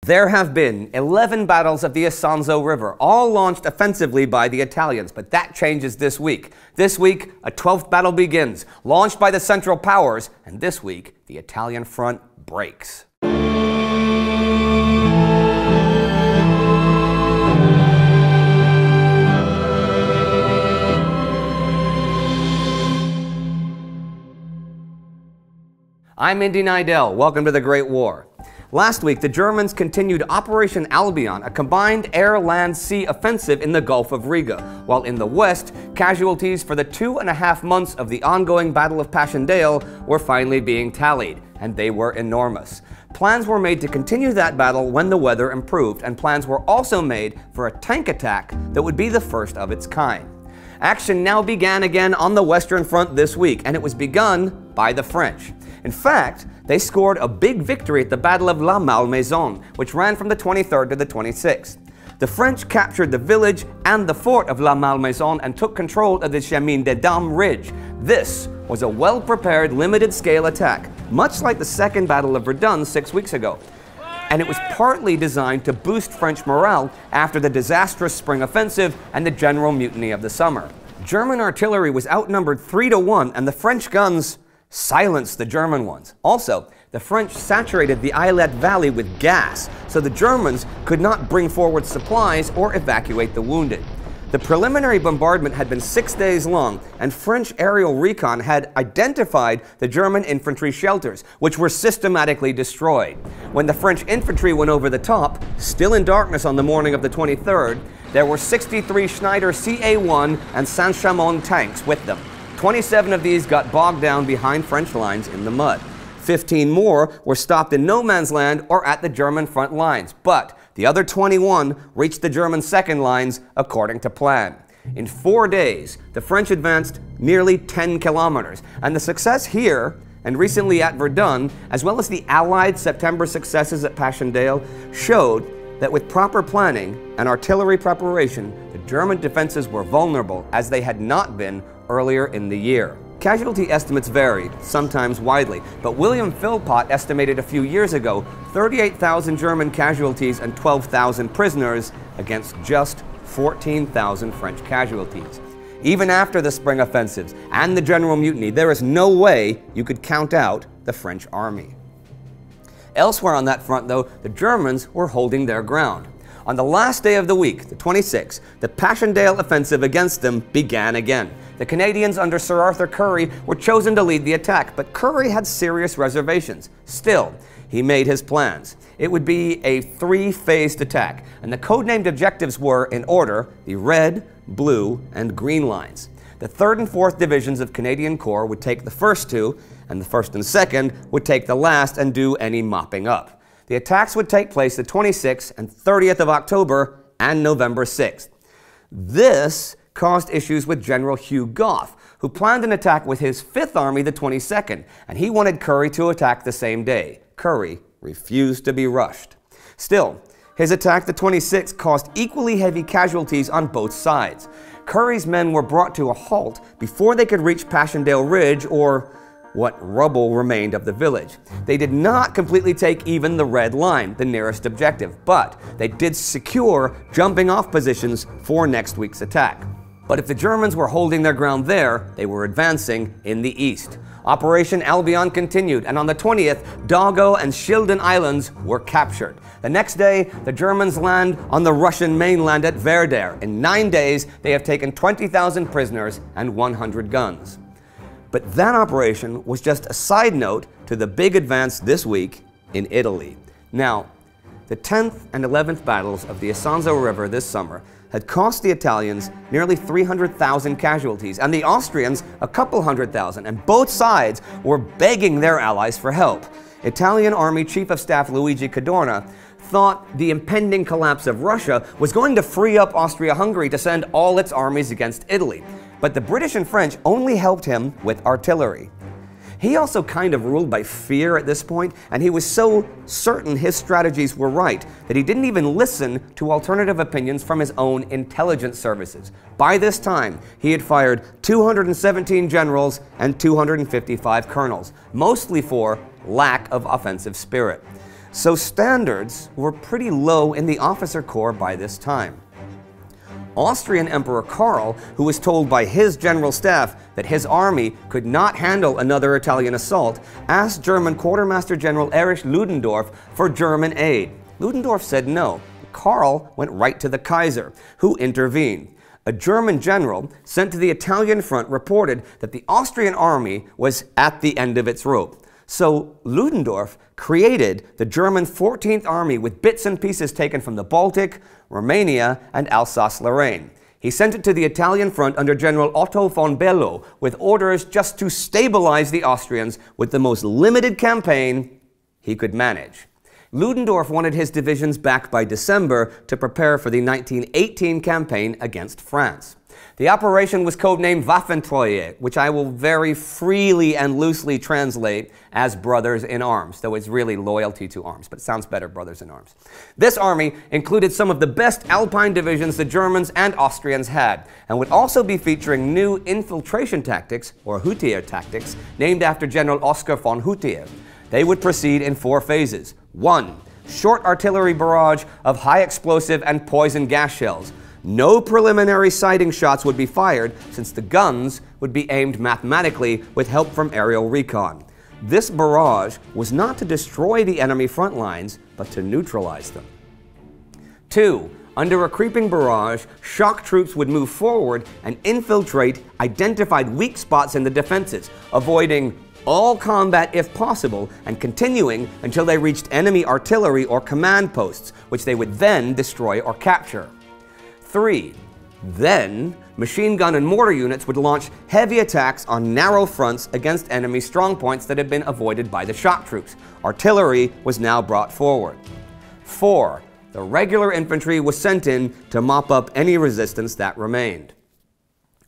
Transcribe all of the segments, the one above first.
There have been 11 battles of the Isonzo River, all launched offensively by the Italians, but that changes this week. This week, a 12th battle begins, launched by the Central Powers, and this week, the Italian front breaks. I'm Indy Neidell. Welcome to the Great War. Last week, the Germans continued Operation Albion, a combined air-land-sea offensive in the Gulf of Riga, while in the west, casualties for the 2.5 months of the ongoing Battle of Passchendaele were finally being tallied, and they were enormous. Plans were made to continue that battle when the weather improved, and plans were also made for a tank attack that would be the first of its kind. Action now began again on the Western Front this week, and it was begun by the French. In fact, they scored a big victory at the Battle of La Malmaison, which ran from the 23rd to the 26th. The French captured the village and the fort of La Malmaison and took control of the Chemin des Dames Ridge. This was a well-prepared, limited-scale attack, much like the Second Battle of Verdun 6 weeks ago. And it was partly designed to boost French morale after the disastrous spring offensive and the general mutiny of the summer. German artillery was outnumbered 3-1, and the French guns silenced the German ones. Also, the French saturated the Ailette Valley with gas, so the Germans could not bring forward supplies or evacuate the wounded. The preliminary bombardment had been 6 days long, and French aerial recon had identified the German infantry shelters, which were systematically destroyed. When the French infantry went over the top, still in darkness on the morning of the 23rd, there were 63 Schneider CA-1 and Saint-Chamond tanks with them. 27 of these got bogged down behind French lines in the mud. 15 more were stopped in no man's land or at the German front lines, but the other 21 reached the German second lines according to plan. In 4 days, the French advanced nearly 10 kilometers, and the success here and recently at Verdun, as well as the Allied September successes at Passchendaele, showed that with proper planning and artillery preparation, the German defenses were vulnerable as they had not been earlier in the year. Casualty estimates varied, sometimes widely, but William Philpott estimated a few years ago 38,000 German casualties and 12,000 prisoners against just 14,000 French casualties. Even after the spring offensives and the general mutiny, there is no way you could count out the French army. Elsewhere on that front, though, the Germans were holding their ground. On the last day of the week, the 26th, the Passchendaele offensive against them began again. The Canadians under Sir Arthur Currie were chosen to lead the attack, but Currie had serious reservations. Still, he made his plans. It would be a 3-phased attack, and the codenamed objectives were, in order, the red, blue, and green lines. The 3rd and 4th Divisions of Canadian Corps would take the first two, and the 1st and 2nd would take the last and do any mopping up. The attacks would take place the 26th and 30th of October and November 6th. This caused issues with General Hugh Gough, who planned an attack with his 5th Army the 22nd, and he wanted Currie to attack the same day. Currie refused to be rushed. Still, his attack the 26th caused equally heavy casualties on both sides. Currie's men were brought to a halt before they could reach Passchendaele Ridge, or what rubble remained of the village. They did not completely take even the red line, the nearest objective, but they did secure jumping off positions for next week's attack. But if the Germans were holding their ground there, they were advancing in the east. Operation Albion continued, and on the 20th, Doggo and Schilden Islands were captured. The next day, the Germans land on the Russian mainland at Werder. In 9 days, they have taken 20,000 prisoners and 100 guns. But that operation was just a side note to the big advance this week in Italy. Now, the 10th and 11th battles of the Isonzo River this summer had cost the Italians nearly 300,000 casualties, and the Austrians a couple 100,000, and both sides were begging their allies for help. Italian Army Chief of Staff Luigi Cadorna thought the impending collapse of Russia was going to free up Austria-Hungary to send all its armies against Italy. But the British and French only helped him with artillery. He also kind of ruled by fear at this point, and he was so certain his strategies were right that he didn't even listen to alternative opinions from his own intelligence services. By this time, he had fired 217 generals and 255 colonels, mostly for lack of offensive spirit. so standards were pretty low in the officer corps by this time. Austrian Emperor Karl, who was told by his general staff that his army could not handle another Italian assault, asked German Quartermaster General Erich Ludendorff for German aid. Ludendorff said no. Karl went right to the Kaiser, who intervened. A German general sent to the Italian front reported that the Austrian army was at the end of its rope. So Ludendorff created the German 14th Army with bits and pieces taken from the Baltic, Romania, and Alsace-Lorraine. He sent it to the Italian front under General Otto von Below with orders just to stabilize the Austrians with the most limited campaign he could manage. Ludendorff wanted his divisions back by December to prepare for the 1918 campaign against France. The operation was codenamed Waffentreue, which I will very freely and loosely translate as Brothers in Arms, though it's really loyalty to arms, but it sounds better, Brothers in Arms. This army included some of the best Alpine divisions the Germans and Austrians had, and would also be featuring new infiltration tactics, or Hutier tactics, named after General Oskar von Hutier. They would proceed in 4 phases. 1. Short artillery barrage of high explosive and poison gas shells. No preliminary sighting shots would be fired, since the guns would be aimed mathematically with help from aerial recon. This barrage was not to destroy the enemy front lines, but to neutralize them. 2. Under a creeping barrage, shock troops would move forward and infiltrate identified weak spots in the defenses, avoiding all combat if possible, and continuing until they reached enemy artillery or command posts, which they would then destroy or capture. 3. Then, machine gun and mortar units would launch heavy attacks on narrow fronts against enemy strongpoints that had been avoided by the shock troops. Artillery was now brought forward. 4. The regular infantry was sent in to mop up any resistance that remained.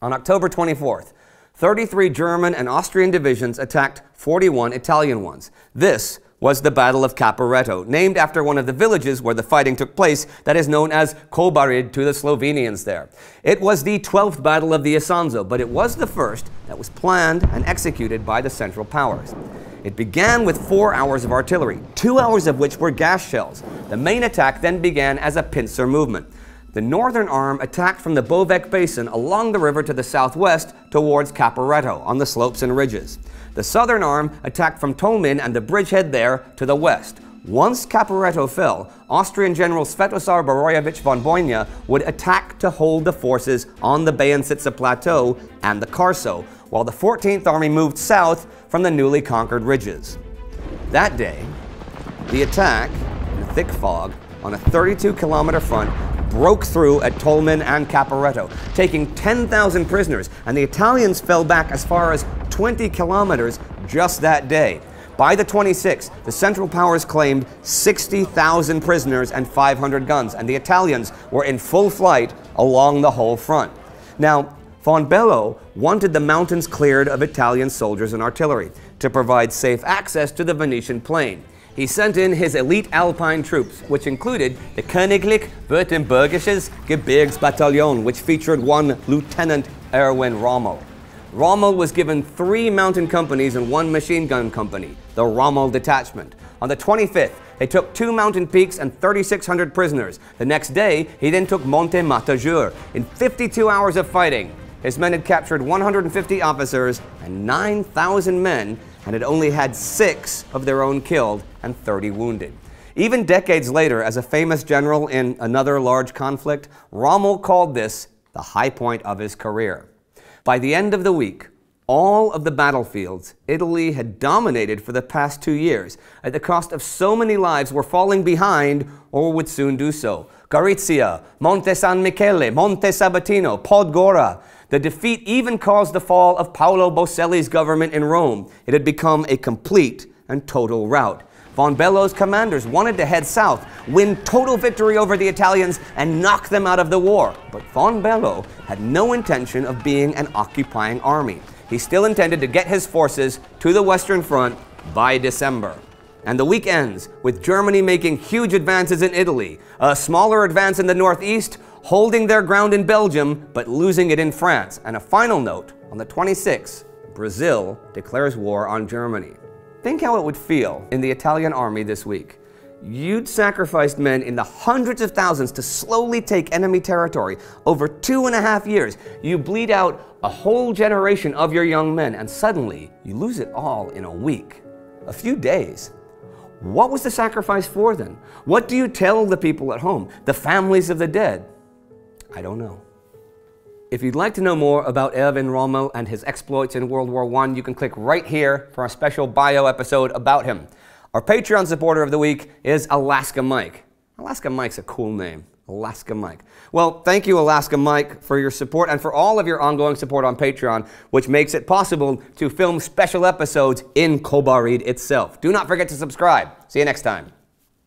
On October 24th, 33 German and Austrian divisions attacked 41 Italian ones. This was the Battle of Caporetto, named after one of the villages where the fighting took place that is known as Kobarid to the Slovenians there. It was the 12th Battle of the Isonzo, but it was the first that was planned and executed by the Central Powers. It began with 4 hours of artillery, 2 hours of which were gas shells. The main attack then began as a pincer movement. The northern arm attacked from the Bovec Basin along the river to the southwest towards Caporetto on the slopes and ridges. The southern arm attacked from Tolmin and the bridgehead there to the west. Once Caporetto fell, Austrian General Svetozar Boroyevich von Boyna would attack to hold the forces on the Bayansitsa Plateau and the Carso, while the 14th Army moved south from the newly conquered ridges. That day, the attack, in a thick fog, on a 32-kilometer front, broke through at Tolmin and Caporetto, taking 10,000 prisoners, and the Italians fell back as far as 20 kilometers just that day. By the 26th, the Central Powers claimed 60,000 prisoners and 500 guns, and the Italians were in full flight along the whole front. Now, von Below wanted the mountains cleared of Italian soldiers and artillery to provide safe access to the Venetian plain. He sent in his elite Alpine troops, which included the Königlich Württembergisches Gebirgsbataillon, which featured one Lieutenant Erwin Rommel. Rommel was given 3 mountain companies and 1 machine gun company, the Rommel Detachment. On the 25th, they took 2 mountain peaks and 3,600 prisoners. The next day, he then took Monte Matajur. In 52 hours of fighting, his men had captured 150 officers and 9,000 men, and had only had 6 of their own killed and 30 wounded. Even decades later, as a famous general in another large conflict, Rommel called this the high point of his career. By the end of the week, all of the battlefields Italy had dominated for the past 2 years, at the cost of so many lives, were falling behind or would soon do so. Gorizia, Monte San Michele, Monte Sabatino, Podgora. The defeat even caused the fall of Paolo Boselli's government in Rome. It had become a complete and total rout. Von Below's commanders wanted to head south, win total victory over the Italians, and knock them out of the war. But von Below had no intention of being an occupying army. He still intended to get his forces to the Western Front by December. And the week ends with Germany making huge advances in Italy, a smaller advance in the northeast, holding their ground in Belgium, but losing it in France. And a final note, on the 26th, Brazil declares war on Germany. Think how it would feel in the Italian army this week. You'd sacrificed men in the hundreds of thousands to slowly take enemy territory. Over 2.5 years, you bleed out a whole generation of your young men, and suddenly you lose it all in a week, a few days. What was the sacrifice for then? What do you tell the people at home, the families of the dead? I don't know. If you'd like to know more about Erwin Rommel and his exploits in World War I, you can click right here for a special bio episode about him. Our Patreon supporter of the week is Alaska Mike. Alaska Mike's a cool name. Alaska Mike. Well, thank you, Alaska Mike, for your support and for all of your ongoing support on Patreon, which makes it possible to film special episodes in Kolbaried itself. Do not forget to subscribe. See you next time.